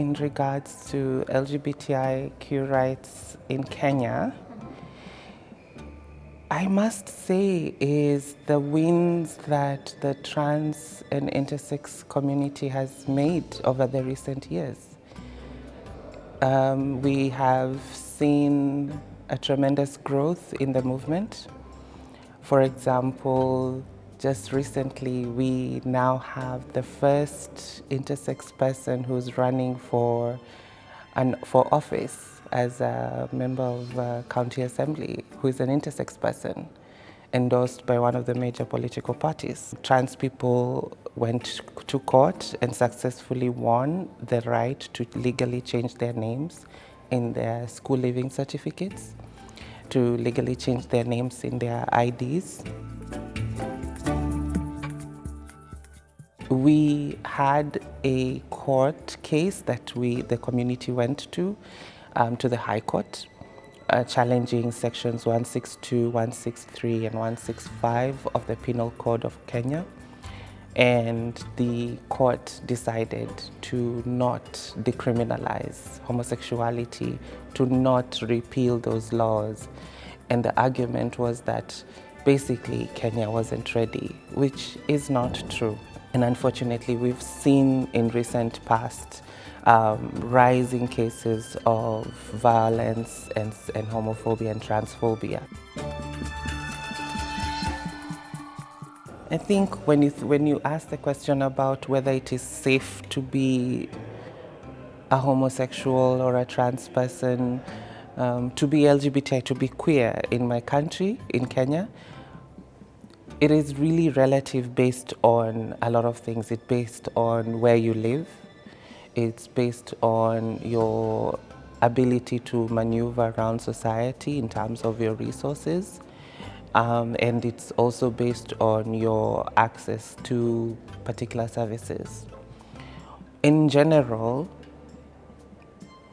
in regards to LGBTIQ rights in Kenya, I must say is the wins that the trans and intersex community has made over the recent years. We have seen a tremendous growth in the movement. For example, just recently we now have the first intersex person who's running for office as a member of county assembly, who is an intersex person endorsed by one of the major political parties. Trans people went to court and successfully won the right to legally change their names in their school leaving certificates, to legally change their names in their IDs. We had a court case that the community went to the High Court, challenging sections 162, 163, and 165 of the Penal Code of Kenya. And the court decided to not decriminalize homosexuality, to not repeal those laws. And the argument was that basically Kenya wasn't ready, which is not true. And unfortunately, we've seen in recent past rising cases of violence and homophobia and transphobia. I think when you ask the question about whether it is safe to be a homosexual or a trans person, to be LGBTI, to be queer in my country, in Kenya, it is really relative based on a lot of things. It's based on where you live. It's based on your ability to maneuver around society in terms of your resources. And it's also based on your access to particular services. In general,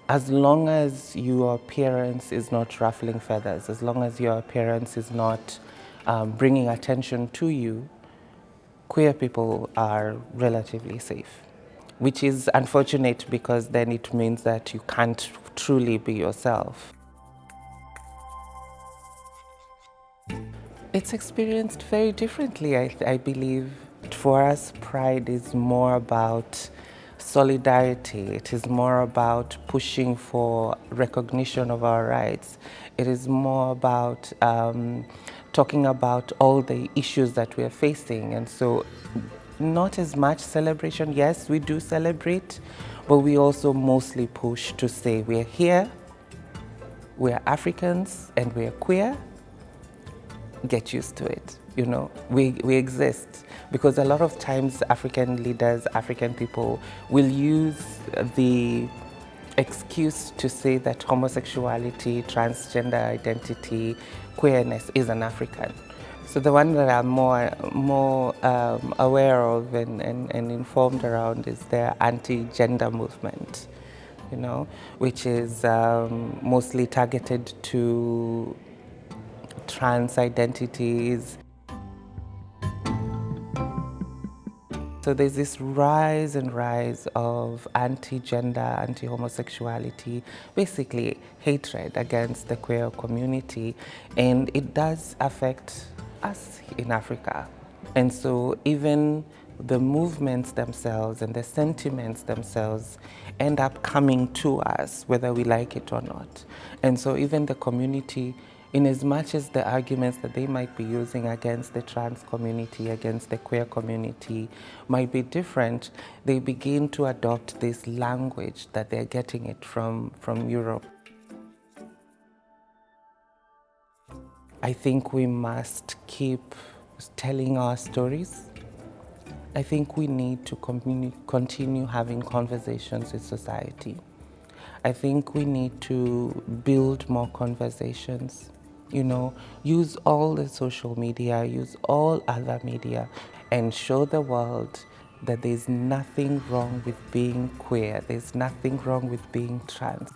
as long as your appearance is not ruffling feathers, as long as your appearance is not bringing attention to you, queer people are relatively safe, which is unfortunate because then it means that you can't truly be yourself. It's experienced very differently, I believe. For us, pride is more about solidarity. It is more about pushing for recognition of our rights. It is more about talking about all the issues that we are facing. And so not as much celebration. Yes, we do celebrate, but we also mostly push to say we're here, we're Africans, and we're queer. Get used to it, you know, we exist. Because a lot of times African leaders, African people will use the excuse to say that homosexuality, transgender identity, queerness is an African. So the one that I'm more aware of and informed around is the anti-gender movement, you know, which is mostly targeted to trans identities. So there's this rise and rise of anti-gender, anti-homosexuality, basically hatred against the queer community, and it does affect us in Africa. And so even the movements themselves and the sentiments themselves end up coming to us, whether we like it or not. And so even the community, in as much as the arguments that they might be using against the trans community, against the queer community might be different, they begin to adopt this language that they're getting it from Europe. I think we must keep telling our stories. I think we need to continue having conversations with society. I think we need to build more conversations. You know, use all the social media, use all other media, and show the world that there's nothing wrong with being queer, there's nothing wrong with being trans.